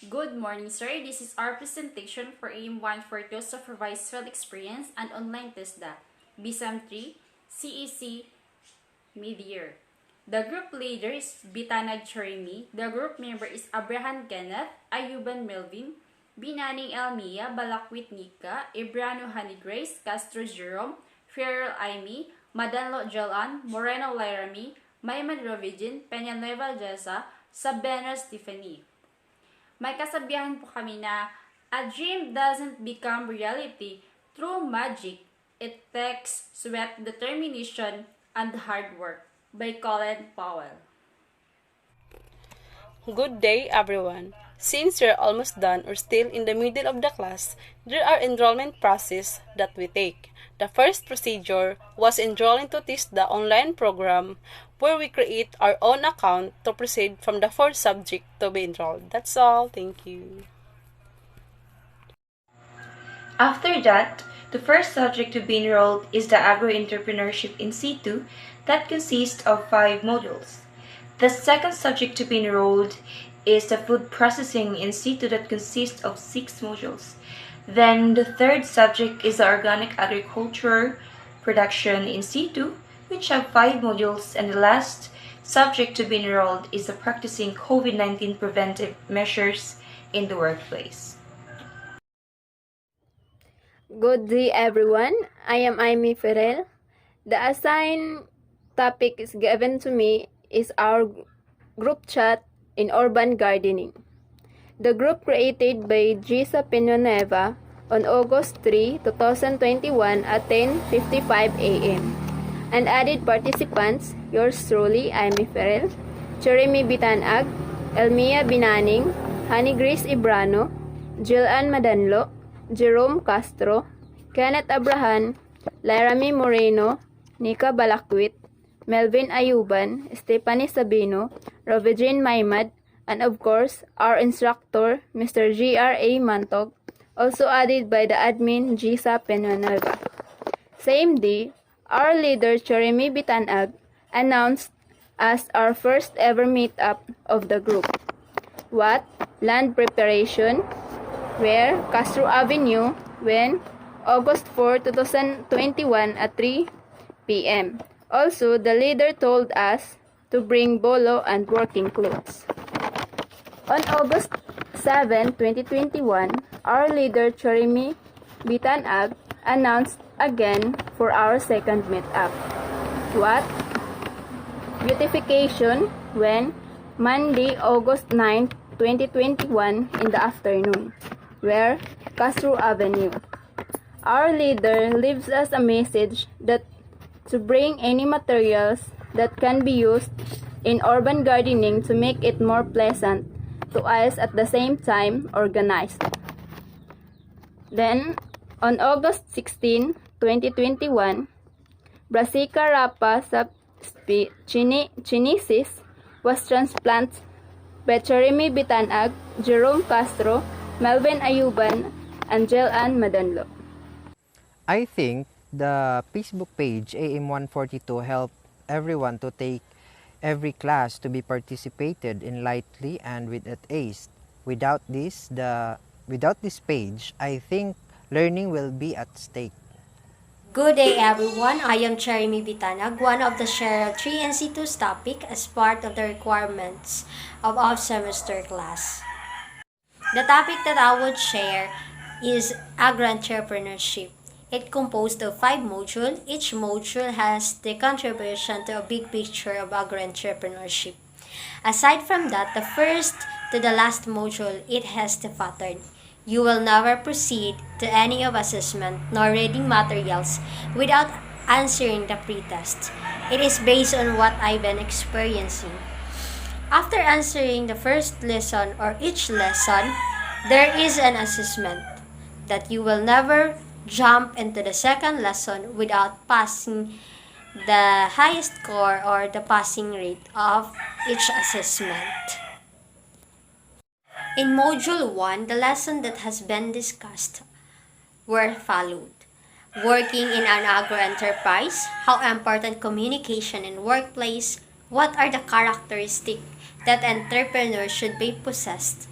Good morning, sir. This is our presentation for AM142 Supervised Field Experience and Online TESDA, BSAM 3, CEC, Midyear. The group leader is Bitanag Cherimi. The group member is Abraham Kenneth, Ayuban Melvin, Binaning Elmia, Balakwit Nika, Ibrano Honey Grace, Castro Jerome, Ferrell Aimee, Madanlo Jolan, Moreno Lairami, Mayman Rovigin, Peñanueva Jessa, Sabena Stephanie. May kasabihan po kami na a dream doesn't become reality through magic. It takes sweat, determination, and hard work. By Colin Powell. Good day, everyone. Since we're almost done or still in the middle of the class, there are enrollment process that we take. The first procedure was enrolling to TESDA online program where we create our own account to proceed from the first subject to be enrolled. That's all. Thank you. After that, the first subject to be enrolled is the Agro-Entrepreneurship in situ that consists of 5 modules. The second subject to be enrolled is the Food Processing in situ that consists of 6 modules. Then the third subject is the Organic Agriculture Production in situ, which have 5 modules, and the last subject to be enrolled is the Practicing COVID-19 Preventive Measures in the Workplace. Good day, everyone. I am Aimee Ferrell. The assigned topic is given to me is our group chat in urban gardening. The group created by Gisa Peñanueva on August 3, 2021 at 10:55 a.m. and added participants, yours truly, Aimee Ferrell, Cherimi Bitanag, Elmia Binaning, Honey Grace Ibrano, Jilan Madanlo, Jerome Castro, Kenneth Abraham, Laramie Moreno, Nika Balakwit, Melvin Ayuban, Stephanie Sabino, Rovigin Maymad, and of course, our instructor, Mr. G.R.A. Mantog, also added by the admin, Gisa Peñanueva. Same day, our leader, Cherimi Bitanag, announced as our first ever meetup of the group. What? Land preparation. Where? Castro Avenue. When? August 4, 2021 at 3 p.m. Also, the leader told us to bring bolo and working clothes. On August 7, 2021, our leader Cherimi Bitanag announced again for our second meetup. What? Beautification. When? Monday, August 9, 2021 in the afternoon. Where? Castro Avenue. Our leader leaves us a message that to bring any materials that can be used in urban gardening to make it more pleasant to us at the same time organized. Then, on August 16, 2021, Brassica rapa chinensis was transplanted by Cherimi Bitanag, Jerome Castro, Melvin Ayuban, and Jilan Madanlo. I think the Facebook page AM142 helped everyone to take every class to be participated in lightly and with at ease. Without this page, I think learning will be at stake. Good day, everyone. I am Cherimi Bitanag, one of the Cheryl 3 and C2's topic as part of the requirements of off-semester class. The topic that I would share is agro-entrepreneurship. It composed of 5 modules. Each module has the contribution to a big picture of agro-entrepreneurship. Aside from that, the first to the last module, it has the pattern. You will never proceed to any of assessment nor reading materials without answering the pretest. It is based on what I've been experiencing. After answering the first lesson or each lesson, there is an assessment that you will never jump into the second lesson without passing the highest score or the passing rate of each assessment. In Module 1, the lesson that has been discussed were followed. Working in an agro-enterprise, how important communication in workplace, what are the characteristics that entrepreneurs should be possessed,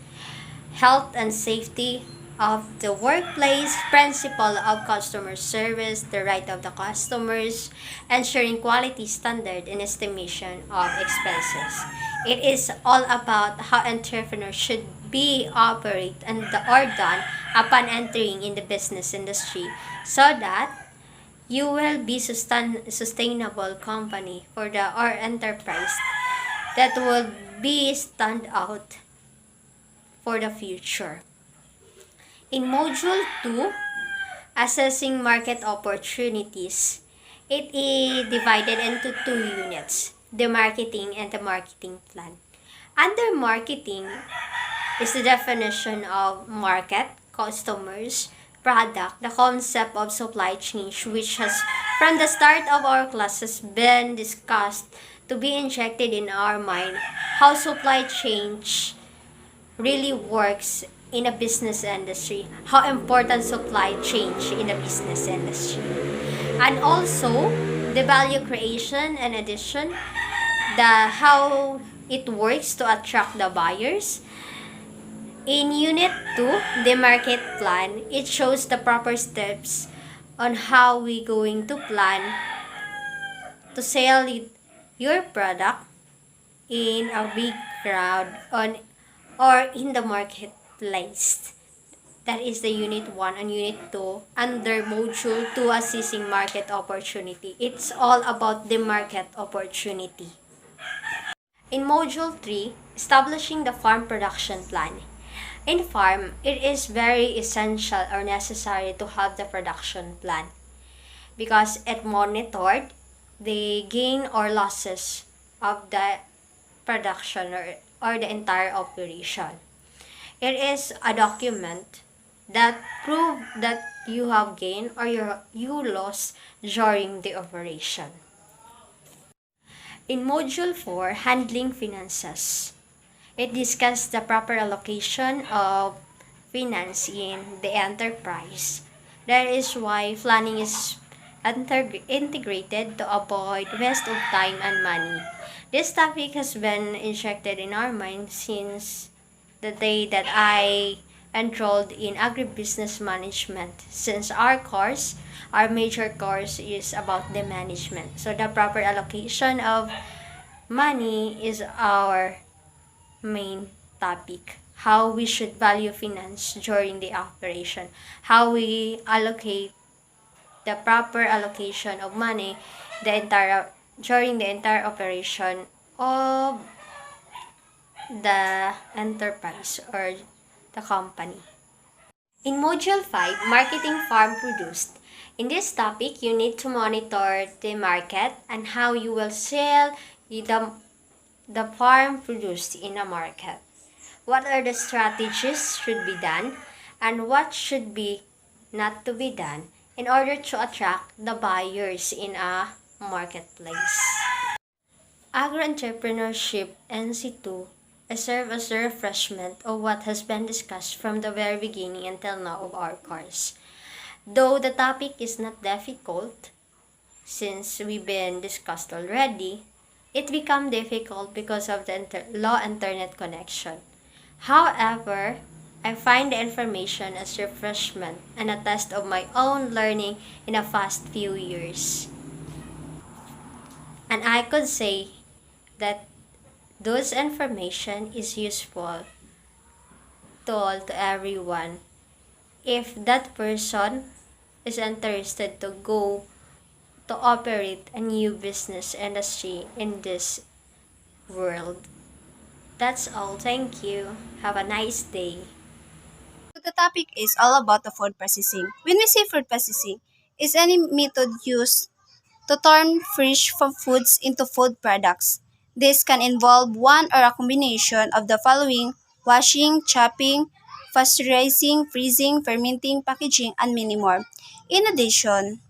health and safety of the workplace, principle of customer service, the right of the customers, ensuring quality standard and estimation of expenses. It is all about how entrepreneurs should be operate or done upon entering in the business industry so that you will be sustainable company for the or enterprise that will be stand out for the future. In Module 2, Assessing Market Opportunities, it is divided into two units, the marketing and the marketing plan. Under marketing is the definition of market, customers, product, the concept of supply chain, which has from the start of our classes been discussed to be injected in our mind how supply chain really works in a business industry, how important supply chain in a business industry. And also the value creation and addition, the how it works to attract the buyers. In Unit 2, the market plan, it shows the proper steps on how we going to plan to sell your product in a big crowd on or in the marketplace. That is the Unit 1 and Unit 2 under Module 2 Assessing Market Opportunity. It's all about the market opportunity. In Module 3, Establishing the Farm Production Plan. In farm, it is very essential or necessary to have the production plan because it monitored the gain or losses of the production or the entire operation. It is a document that prove that you have gained or you lost during the operation. In Module 4, Handling Finances, it discusses the proper allocation of finance in the enterprise. That is why planning is integrated to avoid waste of time and money. This topic has been injected in our mind since the day that I enrolled in agribusiness management, since our major course is about the management. So the proper allocation of money is our main topic. How we should value finance during the operation. How we allocate the proper allocation of money during the entire operation of the enterprise or the company. In Module 5, Marketing Farm Produced. In this topic, you need to monitor the market and how you will sell the farm produced in a market. What are the strategies should be done and what should be not to be done in order to attract the buyers in a marketplace. Agro-entrepreneurship NC2 serve as a refreshment of what has been discussed from the very beginning until now of our course. Though the topic is not difficult, since we've been discussed already, it become difficult because of the low internet connection. However, I find the information as refreshment and a test of my own learning in the past few years. And I could say that those information is useful to everyone if that person is interested to go to operate a new business industry in this world. That's all. Thank you. Have a nice day. The topic is all about the food processing. When we say food processing, is any method used to turn fish from foods into food products. This can involve one or a combination of the following: washing, chopping, pasteurizing, freezing, fermenting, packaging, and many more. In addition,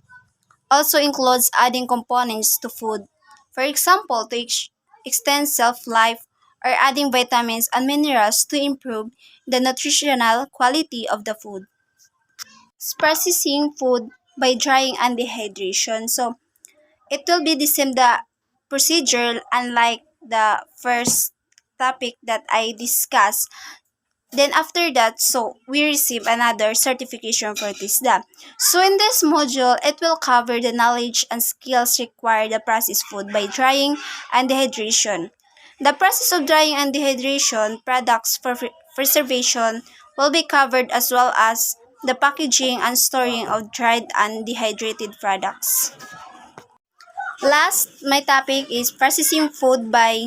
also includes adding components to food. For example, to extend shelf life or adding vitamins and minerals to improve the nutritional quality of the food. Processing food by drying and dehydration. So it will be the same the procedure unlike the first topic that I discussed. Then after that, so we receive another certification for TESDA. So in this module, it will cover the knowledge and skills required to process food by drying and dehydration. The process of drying and dehydration products for preservation will be covered, as well as the packaging and storing of dried and dehydrated products. Last, my topic is processing food by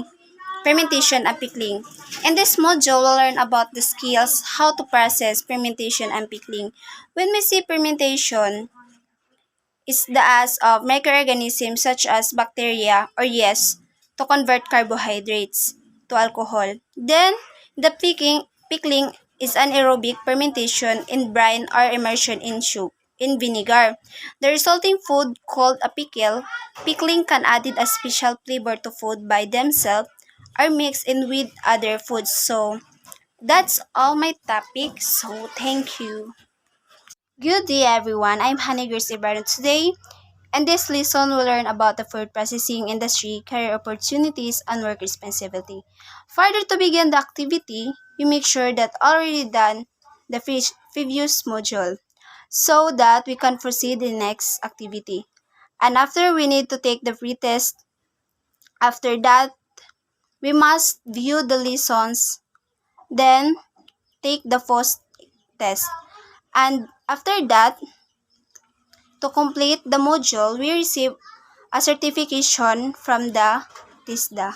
fermentation and pickling. In this module, we'll learn about the skills how to process fermentation and pickling. When we say fermentation, it's the act of microorganisms such as bacteria or yeast to convert carbohydrates to alcohol. Then, the pickling is anaerobic fermentation in brine or immersion in soup in vinegar. The resulting food, called a pickle, pickling can add a special flavor to food by themselves or mix in with other foods. So that's all my topics. So thank you. Good day everyone. I'm Honey Grace Ibarra today. And this lesson will learn about the food processing industry, career opportunities, and work responsibility. Further to begin the activity, we make sure that already done the previous module so that we can proceed the next activity. And after we need to take the pretest. After that, we must view the lessons, then take the first test. And after that, to complete the module, we receive a certification from the TESDA.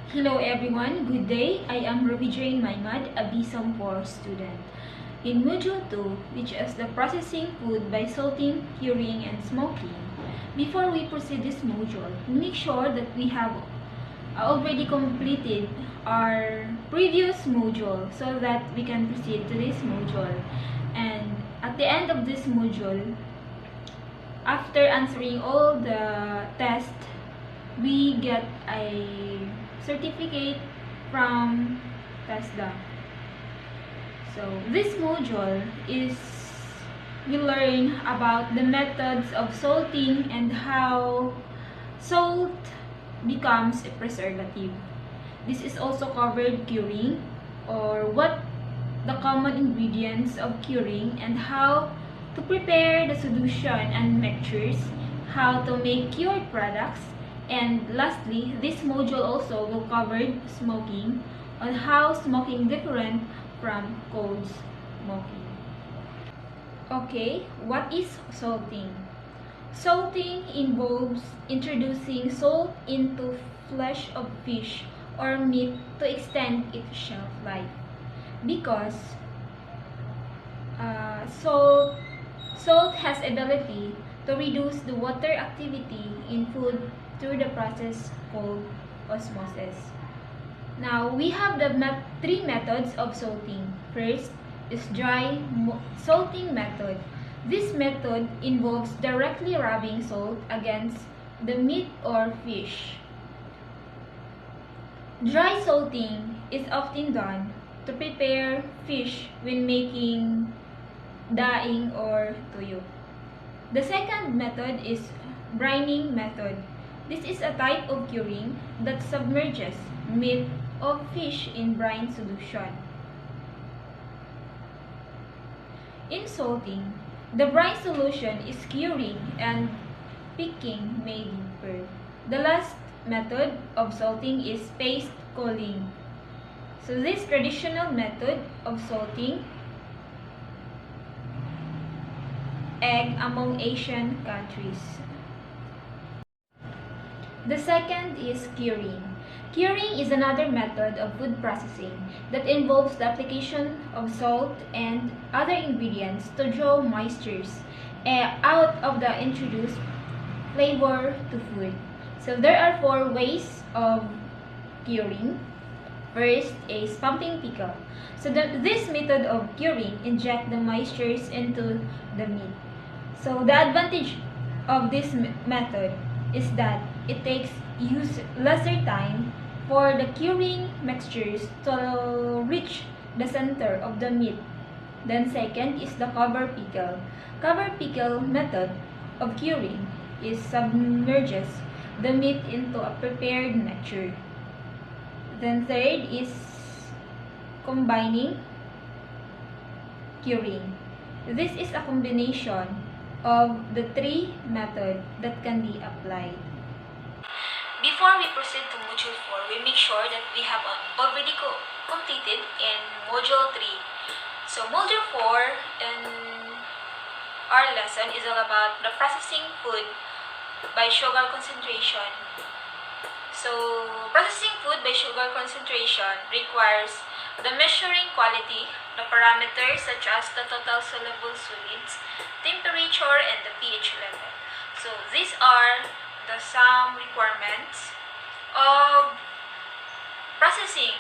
Hello everyone, good day. I am Ruby Jane Maymad, a BSOM 4 student. In Module 2, which is the processing food by salting, curing, and smoking, before we proceed this module, we make sure that we have already completed our previous module so that we can proceed to this module. And at the end of this module, after answering all the tests, we get a certificate from TESDA. So this module is we learn about the methods of salting and how salt becomes a preservative. This is also covered curing, or what the common ingredients of curing and how to prepare the solution and mixtures, how to make cured products, and lastly, this module also will cover smoking, on how smoking different from cold smoking. Okay, what is salting? Salting involves introducing salt into flesh of fish or meat to extend its shelf life. Because salt has ability to reduce the water activity in food through the process called osmosis. Now, we have the three methods of salting. First is dry salting method. This method involves directly rubbing salt against the meat or fish. Dry salting is often done to prepare fish when making daing or tuyo. The second method is brining method. This is a type of curing that submerges meat or fish in brine solution. In salting, the brine solution is curing and picking may differ. The last method of salting is paste cooling. So this traditional method of salting egg among Asian countries. The second is curing. Curing is another method of food processing that involves the application of salt and other ingredients to draw moistures out of the introduced flavor to food. So there are 4 ways of curing. First is pumping pickle. So this method of curing inject the moistures into the meat. So the advantage of this method is that it takes lesser time for the curing mixtures to reach the center of the meat. Then second is the cover pickle. Cover pickle method of curing is submerges the meat into a prepared mixture. Then third is combining, curing. This is a combination of the three methods that can be applied. Before we proceed to Module 4, we make sure that we have already completed in Module 3. So Module 4 in our lesson is all about the processing food by sugar concentration. So processing food by sugar concentration requires the measuring quality, the parameters such as the total soluble solids, temperature, and the pH level. So these are the some requirements of processing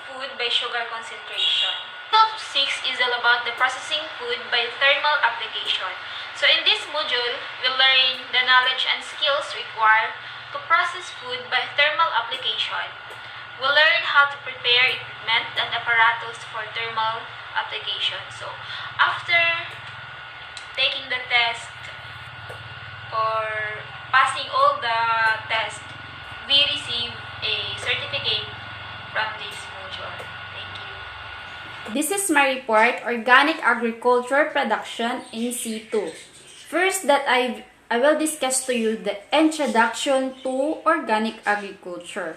food by sugar concentration. Module 6 is all about the processing food by thermal application. So in this module, we learn the knowledge and skills required to process food by thermal application. We learn how to prepare equipment and apparatus for thermal application. So after taking the test or passing all the tests, we receive a certificate from this module. Thank you. This is my report, Organic Agriculture Production in C2. First that I will discuss to you the introduction to organic agriculture.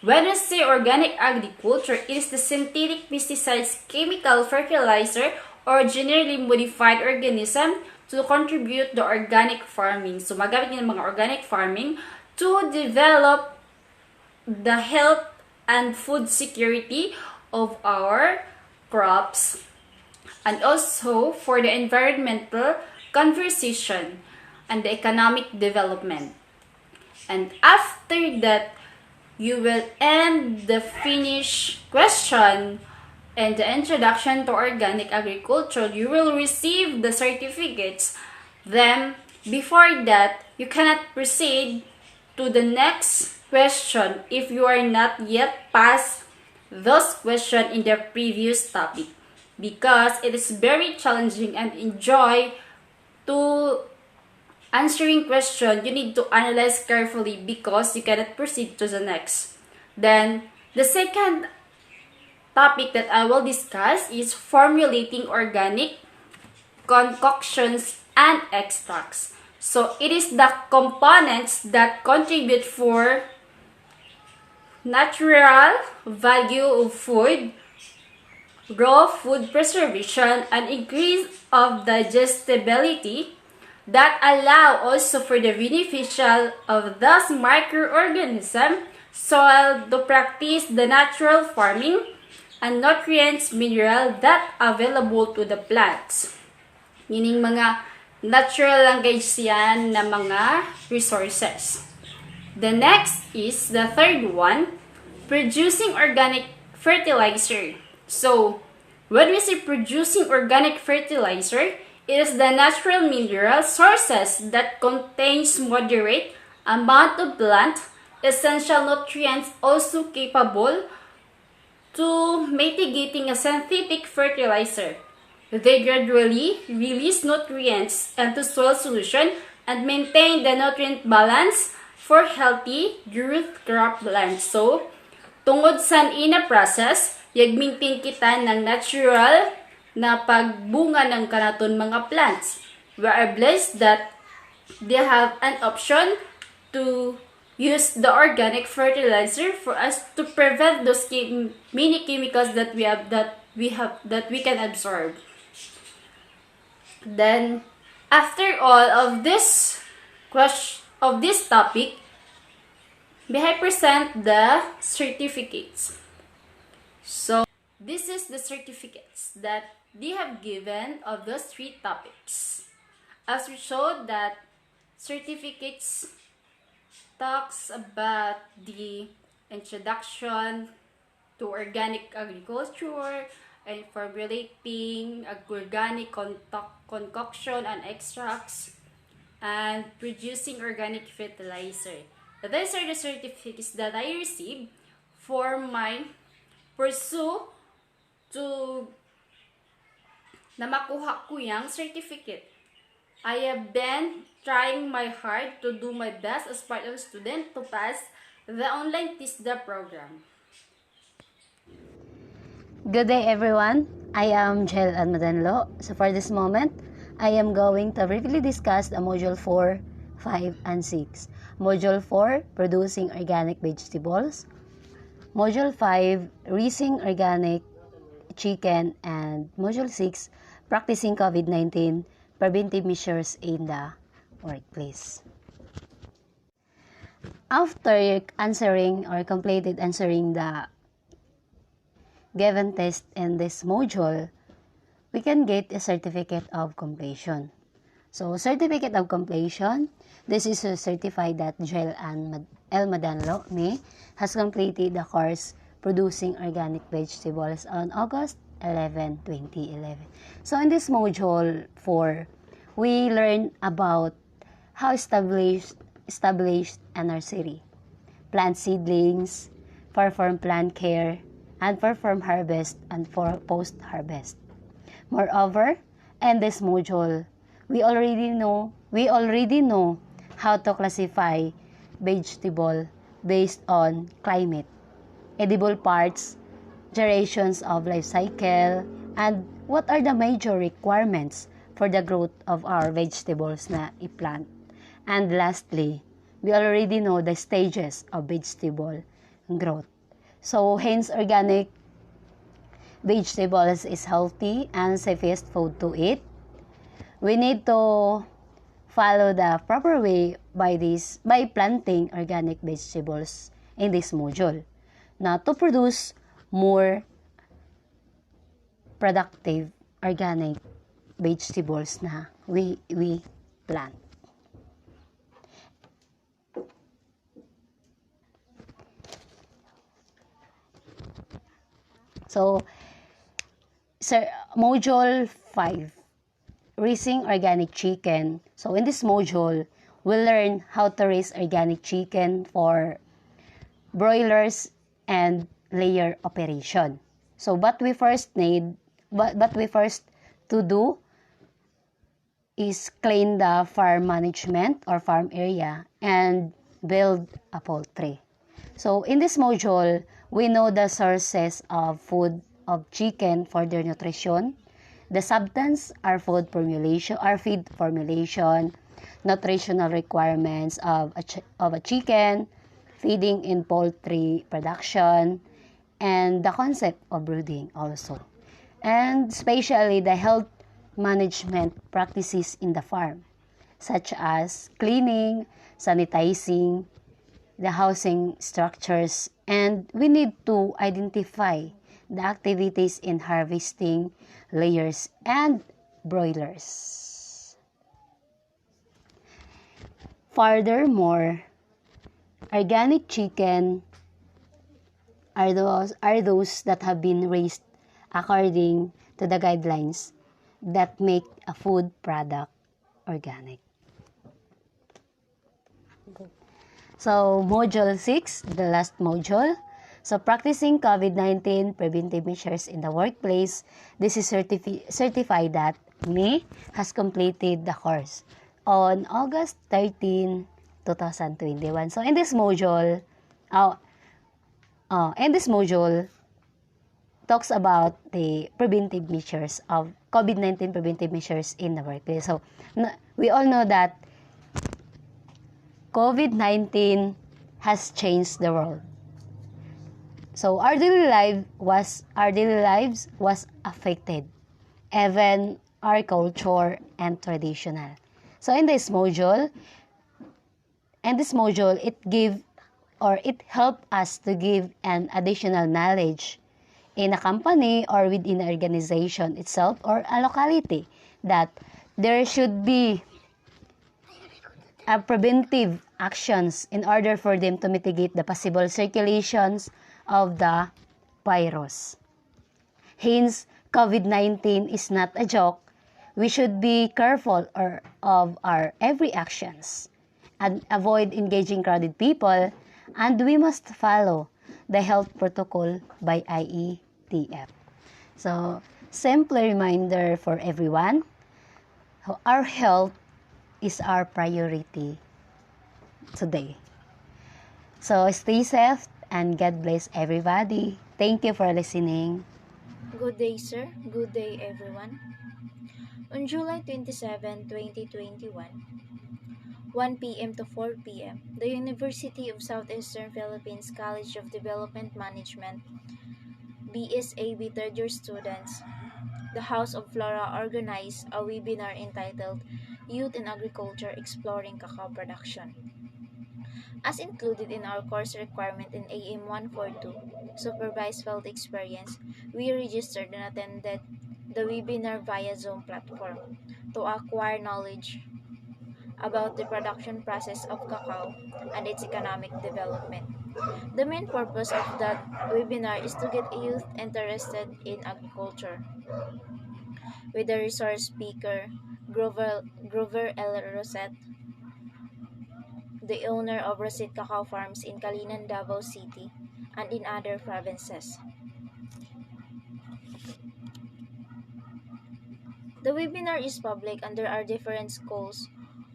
When we say organic agriculture, it is the synthetic pesticides, chemical fertilizer, or generally modified organism to contribute to organic farming. So, magamit ng mga organic farming to develop the health and food security of our crops, and also for the environmental conservation and the economic development. And after that, you will end the finished question and the introduction to organic agriculture. You will receive the certificates. Then, before that, you cannot proceed to the next question if you are not yet past those questions in the previous topic, because it is very challenging and enjoy to answering question. You need to analyze carefully because you cannot proceed to the next. Then, the second topic that I will discuss is formulating organic concoctions and extracts. So, it is the components that contribute for natural value of food, raw food preservation, and increase of digestibility that allow also for the beneficial of those microorganisms soil to practice the natural farming and nutrients mineral that available to the plants. Meaning mga natural lang guys yan na mga resources. The next is the third one, producing organic fertilizer. So, when we say producing organic fertilizer, it is the natural mineral sources that contains moderate amount of plant essential nutrients also capable to mitigating a synthetic fertilizer. They gradually release nutrients into soil solution and maintain the nutrient balance for healthy growth crop plants. So, tungod sa ina process, yag-maintain kita ng natural na pagbunga ng kanaton mga plants. We are blessed that they have an option to use the organic fertilizer for us to prevent those many chemicals that we can absorb. Then, after all of this topic, may I present the certificates. So, this is the certificates that they have given of those three topics. As we showed that certificates talks about the introduction to organic agriculture and formulating organic concoction and extracts and producing organic fertilizer. These are the certificates that I received for my pursue to na makuha ko yung certificate. I have been trying my hard to do my best as part of a student to pass the online TESDA program. Good day everyone, I am Jel Almadanlo. So for this moment, I am going to briefly discuss the Module 4, 5, and 6. Module 4, Producing Organic Vegetables. Module 5, Raising Organic Chicken. And Module 6, Practicing COVID-19 Preventive Measures in the Workplace. After answering or completed answering the given test in this module, we can get a certificate of completion. So, certificate of completion, this is a certified that Joel L. Madanlo, me, has completed the course Producing Organic Vegetables on August 11, 2011. So, in this module 4, we learn about how establish a nursery, plant seedlings, perform plant care, and perform harvest and for post-harvest. Moreover, in this module, we already know how to classify vegetable based on climate, edible parts, durations of life cycle, and what are the major requirements for the growth of our vegetables na i-plant. And lastly, we already know the stages of vegetable growth. So, hence, organic vegetables is healthy and safest food to eat. We need to follow the proper way by planting organic vegetables in this module. Now, to produce more productive organic vegetables na we plant. So, module 5, raising organic chicken. So, in this module, we'll learn how to raise organic chicken for broilers and layer operation. So, what we first to do is clean the farm management or farm area and build a poultry. So, in this module, we know the sources of food of chicken for their nutrition. The substance are feed formulation, nutritional requirements of a chicken, feeding in poultry production, and the concept of brooding also. And especially the health management practices in the farm, such as cleaning, sanitizing, the housing structures, and we need to identify the activities in harvesting, layers, and broilers. Furthermore, organic chicken are those that have been raised according to the guidelines that make a food product organic. So, Module 6, the last module. So, practicing COVID-19 preventive measures in the workplace. This is certified that me has completed the course on August 13, 2021. So, in this module, talks about the preventive measures of COVID-19 preventive measures in the workplace. So, we all know that COVID-19 has changed the world. So our daily lives was affected, even our culture and traditional. So in this module, it helped us to give an additional knowledge in a company or within an organization itself or a locality that there should be preventive actions in order for them to mitigate the possible circulations of the virus. Hence, COVID-19 is not a joke. We should be careful of our every actions and avoid engaging crowded people, and we must follow the health protocol by IETF. So, simple reminder for everyone, our health is our priority today. So stay safe and God bless everybody. Thank you for listening. Good day, sir. Good day, everyone. On July 27, 2021, 1 p.m. to 4 p.m., the University of Southeastern Philippines College of Development Management, BSAB third year students, the House of Flora organized a webinar entitled Youth in Agriculture Exploring Cacao Production. As included in our course requirement in AM142, Supervised Field Experience, we registered and attended the webinar via Zoom platform to acquire knowledge about the production process of cacao and its economic development. The main purpose of that webinar is to get youth interested in agriculture. With the resource speaker, Grover L. Rosette, the owner of Rosette Cacao Farms in Calinan, Davao City, and in other provinces. The webinar is public and there are different schools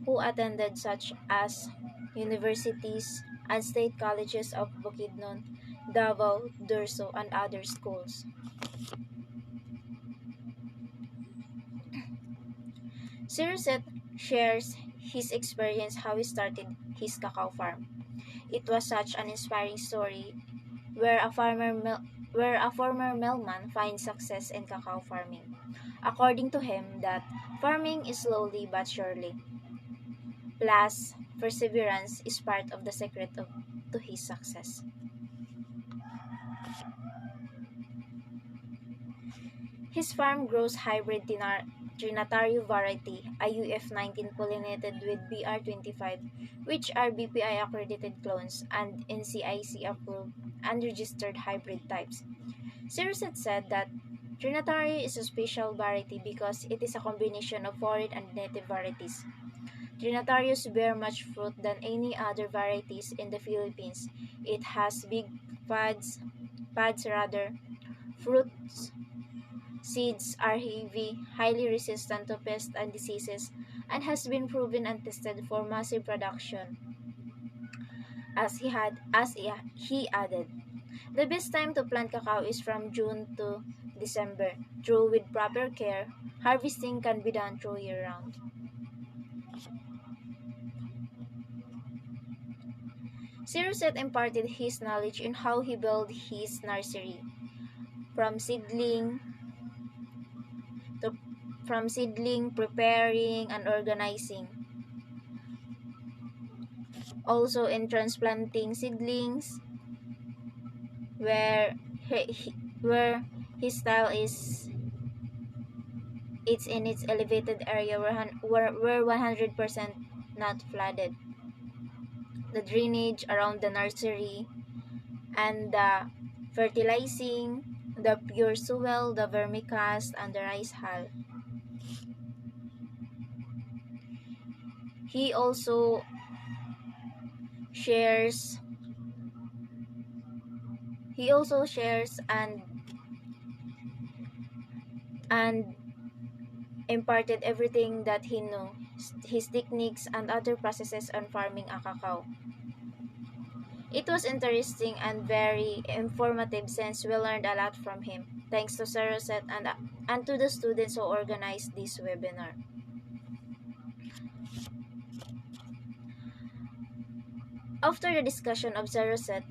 who attended such as universities and state colleges of Bukidnon, Davao, Durso, and other schools. Sirset shares his experience how he started his cacao farm. It was such an inspiring story where a former mailman finds success in cacao farming. According to him, that farming is slowly but surely. Plus, perseverance is part of the secret to his success. His farm grows hybrid Trinatario variety, a UF19 pollinated with BR25, which are BPI accredited clones and NCIC approved and registered hybrid types. Sirset said that Trinatario is a special variety because it is a combination of foreign and native varieties. Trinatarios bear much fruit than any other varieties in the Philippines. It has big pods rather, fruits, seeds are heavy, highly resistant to pests and diseases, and has been proven and tested for massive production. He added, the best time to plant cacao is from June to December. Though with proper care, harvesting can be done through year round. Sirset imparted his knowledge in how he built his nursery, from seedling, preparing, and organizing. Also in transplanting seedlings, where his style is it's in its elevated area where 100% not flooded. The drainage around the nursery and the fertilizing, the pure soil, the vermicast, and the rice hull. He also shares and imparted everything that he knew, his techniques and other processes on farming a cacao. It was interesting and very informative since we learned a lot from him, thanks to Sir Rosette and to the students who organized this webinar. After the discussion of Sir Rosette,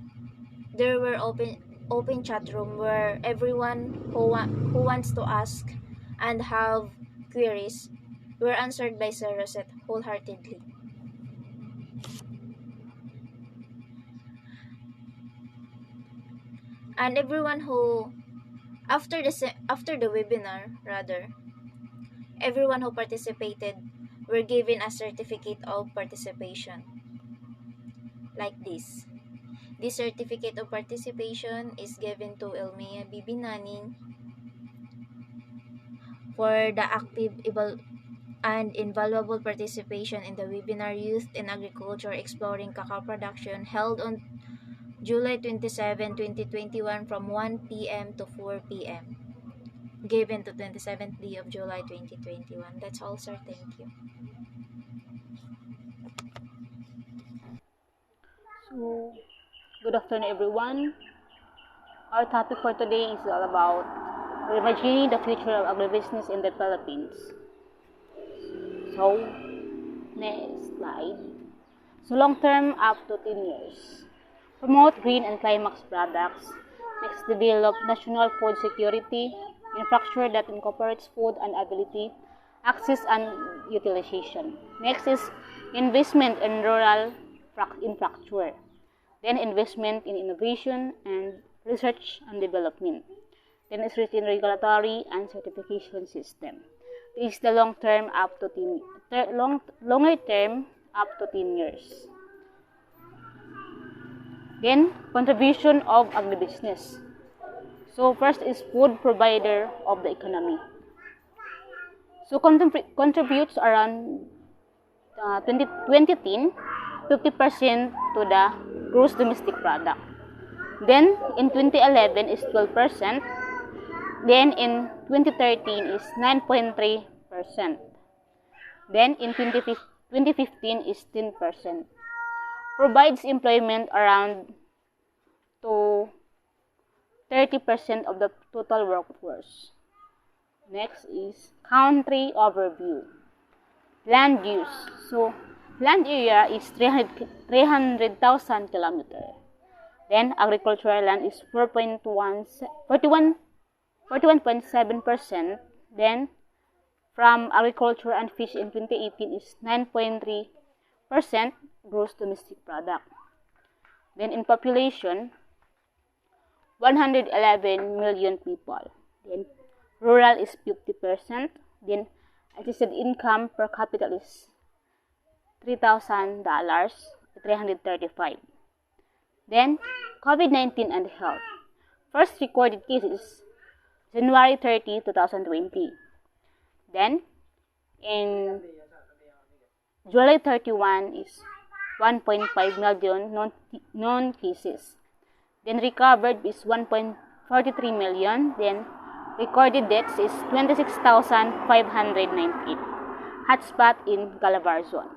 there were open chat room where everyone who wants to ask and have queries were answered by Sir Rosette wholeheartedly. And everyone who after the webinar, everyone who participated were given a certificate of participation like this. This certificate of participation is given to Elmea Bibinaning for the active and invaluable participation in the webinar Youth in Agriculture Exploring Cacao Production held on July 27, 2021 from 1 p.m. to 4 p.m. Given to 27th day of July 2021. That's all, sir. Thank you. So, good afternoon, everyone. Our topic for today is all about reimagining the future of agribusiness in the Philippines. So, next slide. So, long-term up to 10 years. Promote green and climax products. Next, develop national food security, infrastructure that incorporates food and ability, access and utilization. Next is investment in rural infrastructure. Then investment in innovation and research and development. Then is written regulatory and certification system. This is the longer term up to 10 years. Then contribution of agribusiness. So first is food provider of the economy. So contributes around 2010 50% to the gross domestic product. Then in 2011 is 12%. Then in 2013 is 9.3%. Then in 2015 is 10%. Provides employment around to 30% of the total workforce. Next is country overview. Land use. So land area is 300,000 kilometers. Then agricultural land is 41.7%. Then from agriculture and fish in 2018 is 9.3% gross domestic product. Then in population, 111 million people. Then rural is 50%. Then adjusted income per capita is $3,000, 335. Then COVID-19 and health. First recorded case is January 30, 2020. Then in July 31 is 1.5 million known cases. Then recovered is 1.43 million. Then recorded deaths is 26,598. Hotspot in Calabarzon.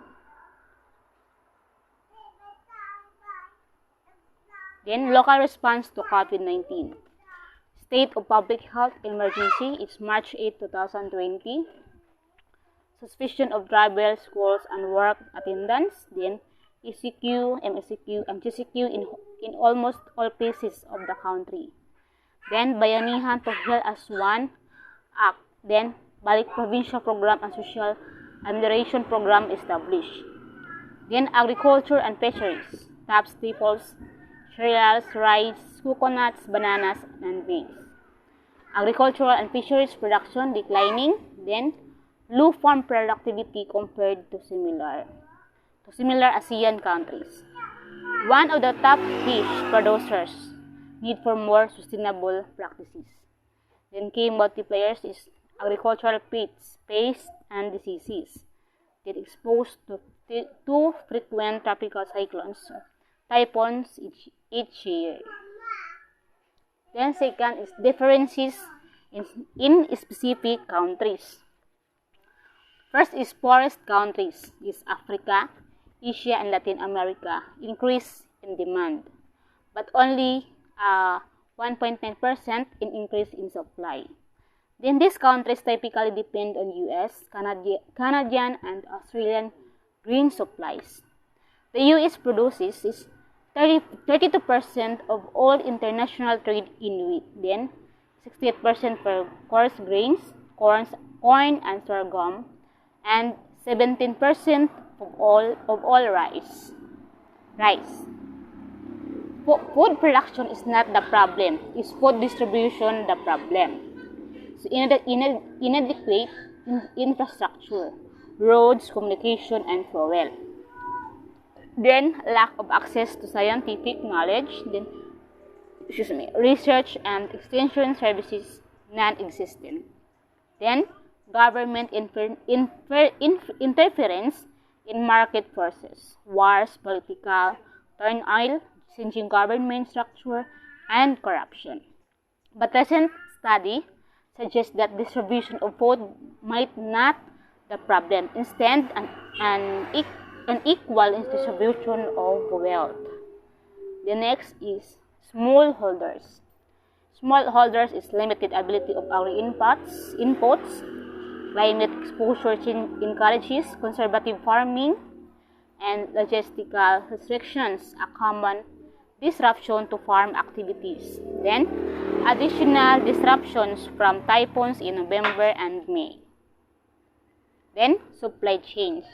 Then local response to COVID-19. State of public health emergency is March 8, 2020. Suspicion of travel, schools, and work attendance. Then ECQ, MSCQ, and GCQ in almost all places of the country. Then Bayanihan to Heal as One Act. Then Balik Provincial Program and Social Amelioration Program established. Then agriculture and fisheries. Top staples, cereals, rice, coconuts, bananas, and maize. Agricultural and fisheries production declining. Then low farm productivity compared to similar ASEAN countries. One of the top fish producers need for more sustainable practices. Then key multipliers is agricultural pests and diseases. Get exposed to two frequent tropical cyclones, typhoons each year. Then second is differences in specific countries. First is poorest countries, is Africa, Asia, and Latin America, increase in demand, but only 1.9% in increase in supply. Then these countries typically depend on US, Canadian, and Australian grain supplies. The US produces is 32% of all international trade in wheat, then 68% for coarse grains, corn and sorghum, and 17% of all rice. Food production is not the problem, is food distribution the problem. So inadequate infrastructure, roads, communication, and fuel. Then lack of access to scientific knowledge. Then research and extension services non-existent. Then government interference in market forces, wars, political turmoil, changing government structure, and corruption. But recent study suggests that distribution of food might not the problem, instead an equal distribution of wealth. The next is smallholders. Smallholders is limited ability of inputs, climate exposure encourages conservative farming, and logistical restrictions a common disruption to farm activities. Then, additional disruptions from typhoons in November and May. Then, supply chains.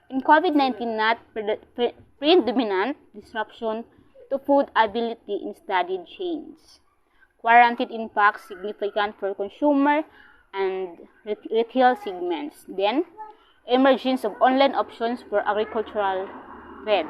In COVID-19, not predominant disruption to food availability in studied chains. Quarantine impacts significant for consumer and retail segments. Then, emergence of online options for agricultural trade.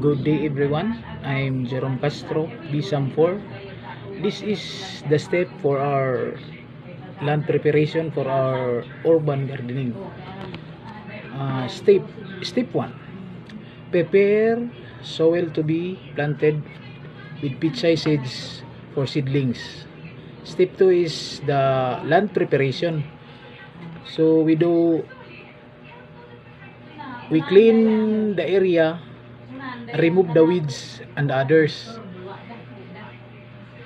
Good day everyone, I'm Jerome Castro, BSAM 4. This is the step for our land preparation for our urban gardening. Step 1. Prepare soil to be planted with pit-size seeds for seedlings. Step 2 is the land preparation. So we clean the area, remove the weeds and others,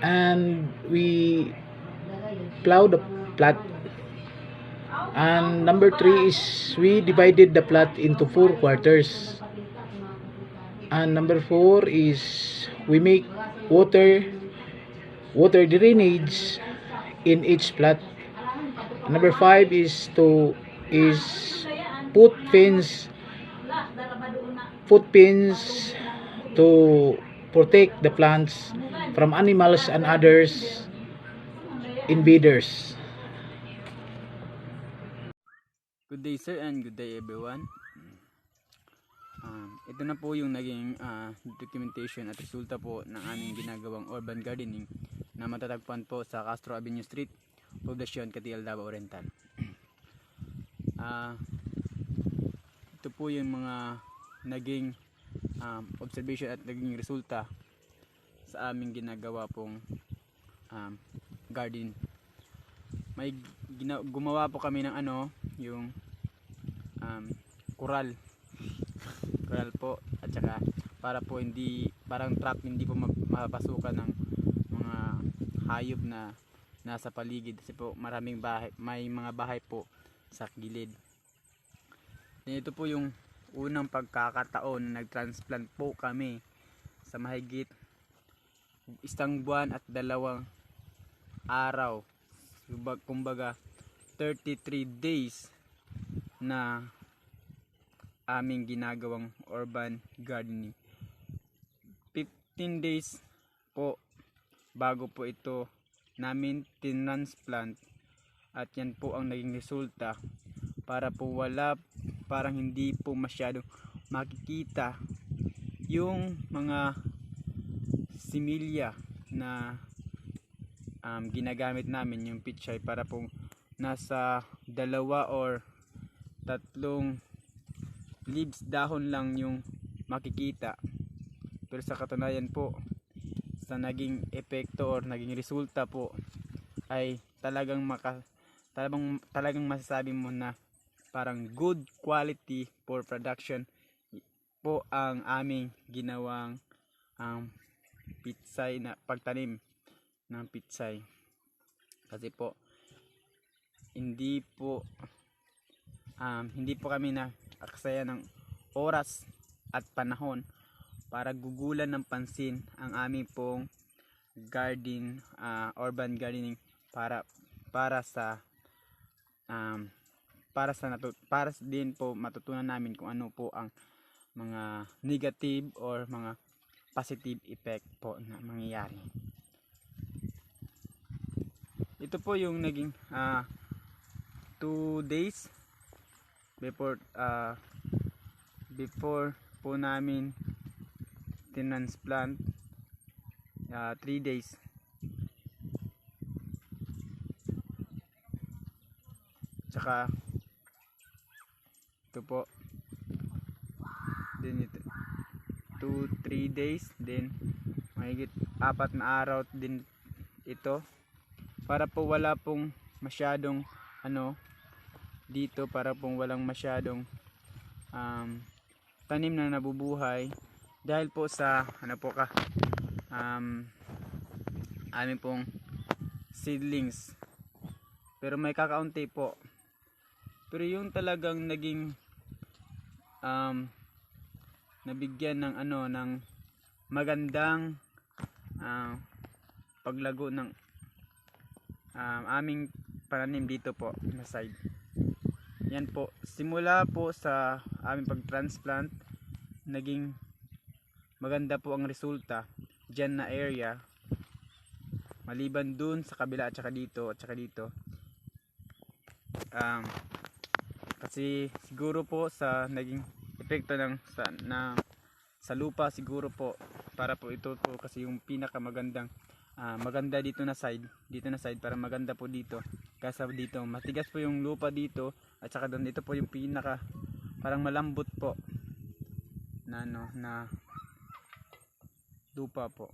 and we plow the plot. And number 3 is we divided the plot into 4 quarters. And number 4 is we make water drainage in each plot. Number 5 is put pins to protect the plants from animals and others invaders. Good day sir and good day everyone. Ito na po yung naging documentation at resulta po ng aming ginagawang urban gardening na matatagpuan po sa Castro Avenue Street, Poblacion, Catiel, Davao Oriental. Ito po yung mga naging observation at naging resulta sa aming ginagawa pong garden. May gumawa po kami ng yung kural po, at saka para po hindi parang trap, hindi po mapasukan ng mga hayop na nasa paligid kasi po maraming bahay, may mga bahay po sa gilid. Ito po yung unang pagkakataon na nagtransplant po kami sa mahigit 1 buwan at 2 araw, kumbaga 33 days na aming ginagawang urban gardening. 15 days po bago po ito namin tinransplant, at yan po ang naging resulta para po parang hindi po masyadong makikita yung mga similya na ginagamit namin yung pichay para pong nasa 2 or 3 leaves, dahon lang yung makikita, pero sa katunayan po sa naging epekto or naging resulta po ay talagang masasabi mo na parang good quality for production po ang aming ginawang pitsay na pagtanim ng pitsay. Kasi po hindi po kami na aksaya ng oras at panahon para gugulan ng pansin ang aming pong urban gardening para din po matutunan namin kung ano po ang mga negative or mga positive effect po na mangyayari. Ito po yung naging 2 days before po namin transplant, 3 days. Tsaka ito po din, ito 2-3 days, then mahigit 4 na araw din ito, para po wala pong masyadong dito, para pong walang masyadong tanim na nabubuhay dahil po sa amin pong seedlings, pero may kakaunti po. Pero yung talagang naging nabigyan ng ng magandang paglago ng aming pananim dito po na side. Yan po, simula po sa aming pag-transplant, naging maganda po ang resulta dyan na area, maliban dun sa kabila at saka dito kasi siguro po sa naging epekto sa lupa, siguro po para po ito po kasi yung pinakamagandang maganda dito na side para maganda po dito, kasi dito matigas po yung lupa dito, at saka doon ito po yung pinaka parang malambot po na na lupa po.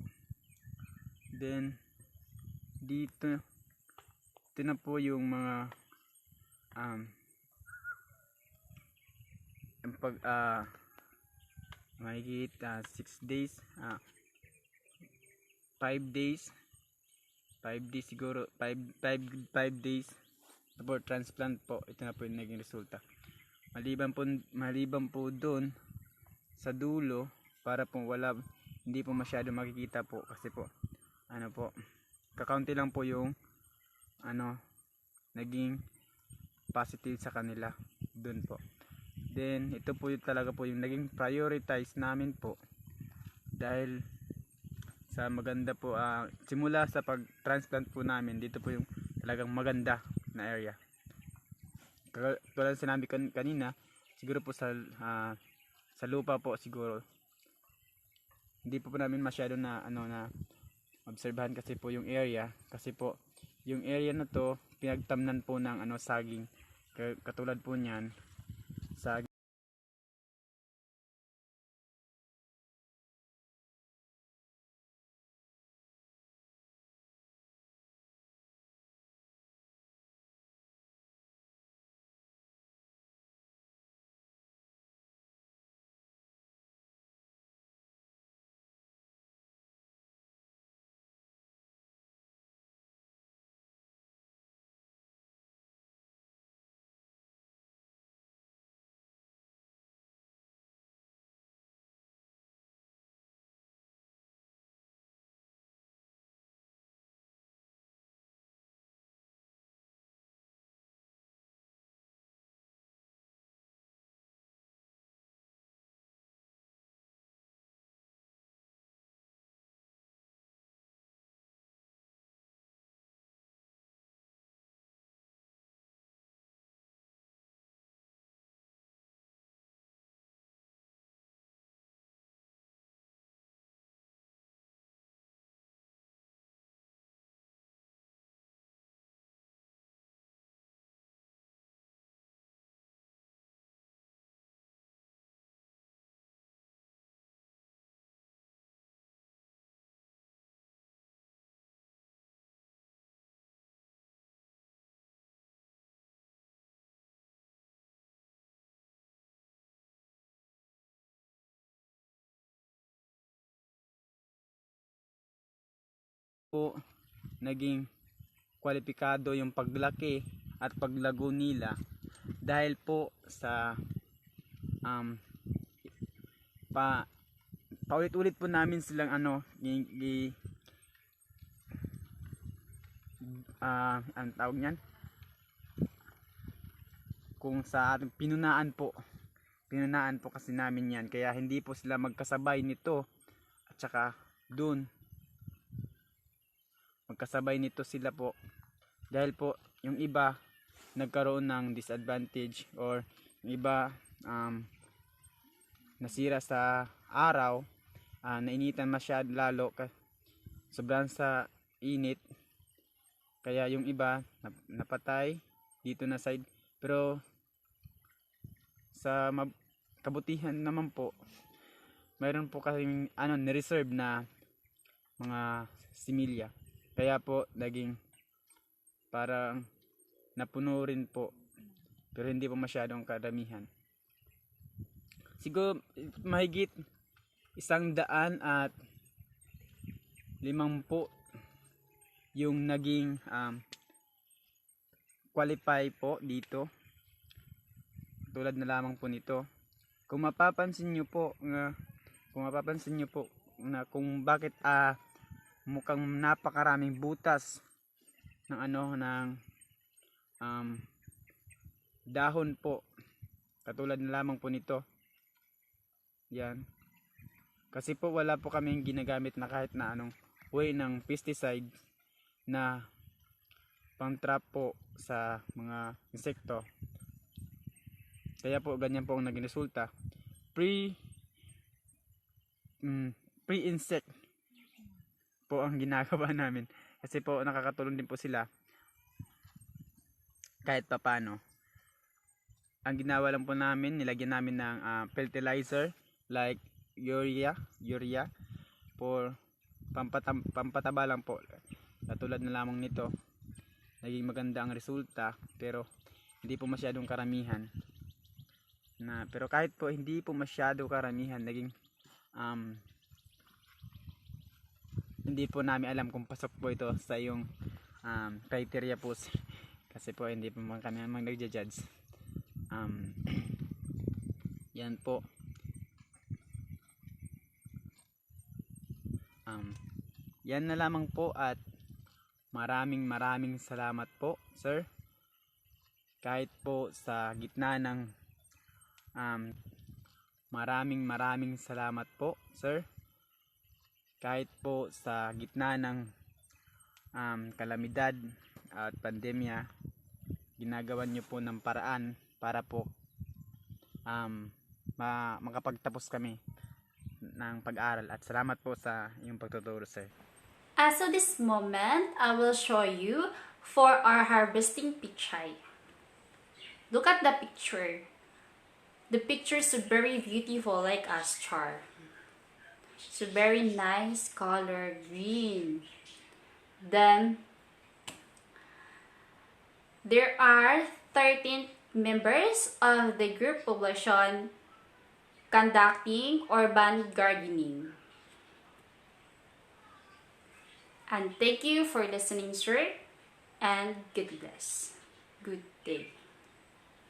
Then dito na po yung mga mahigit 6 days 5 days siguro, 5 days before transplant po. Ito na po yung naging resulta, maliban po doon sa dulo, para po hindi po masyado makikita po, kasi po kakaunti lang po yung naging positive sa kanila doon po. Then ito po yung talaga po yung naging prioritize namin po, dahil sa maganda po simula sa pag-transplant po namin, dito po yung talagang maganda na area. Tulad sinabi kanina, siguro po sa lupa po, siguro hindi po namin masyado na na obserbahan, kasi po yung area na to pinagtamnan po ng saging, katulad po niyan saging. po naging kwalipikado yung paglaki at paglago nila dahil po sa paulit-ulit po namin silang ang tawag niyan, kung sa ating pinunaan po kasi namin yan, kaya hindi po sila magkasabay nito at saka dun magkasabay nito sila po dahil po yung iba nagkaroon ng disadvantage or yung iba nasira sa araw, nainitan masyado lalo sobrang sa init, kaya yung iba napatay dito na side. Pero sa kabutihan naman po, mayroon po kaming ni-reserve na mga similya, kaya po naging parang napuno rin po, pero hindi po masyadong karamihan. Siguro mahigit 150 yung naging qualify po dito, tulad na lamang po nito. Kung mapapansin nyo po na kung bakit mukhang napakaraming butas ng dahon po, katulad na lamang po nito. Yan. Kasi po wala po kaming ginagamit na kahit na anong way ng pesticide na pang trap po sa mga insekto. Kaya po ganyan po ang naging resulta. Pre-insect po ang ginagawa namin. Kasi po nakakatulong din po sila kahit papano. Ang ginawa lang po namin, nilagyan namin ng fertilizer like urea for pampataba lang po. Katulad na lamang nito, naging maganda ang resulta, pero hindi po masyadong karamihan. Pero kahit po hindi po masyado karamihan, naging hindi po namin alam kung pasok po ito sa yung criteria po, kasi po hindi po kami nagja-judge. Yan po. Yan na lamang po at maraming salamat po, sir. Kahit po sa gitna ng maraming salamat po, sir. Kahit po sa gitna ng kalamidad at pandemya, ginagawan nyo po ng paraan para po makapagtapos kami ng pag-aral, at salamat po sa iyong pagtuturo, sir. So this moment, I will show you for our harvesting pichay. Look at the picture. The picture is very beautiful, like a star. So very nice color, green. Then there are 13 members of the group population conducting urban gardening. And thank you for listening, sir, and God bless. Good day.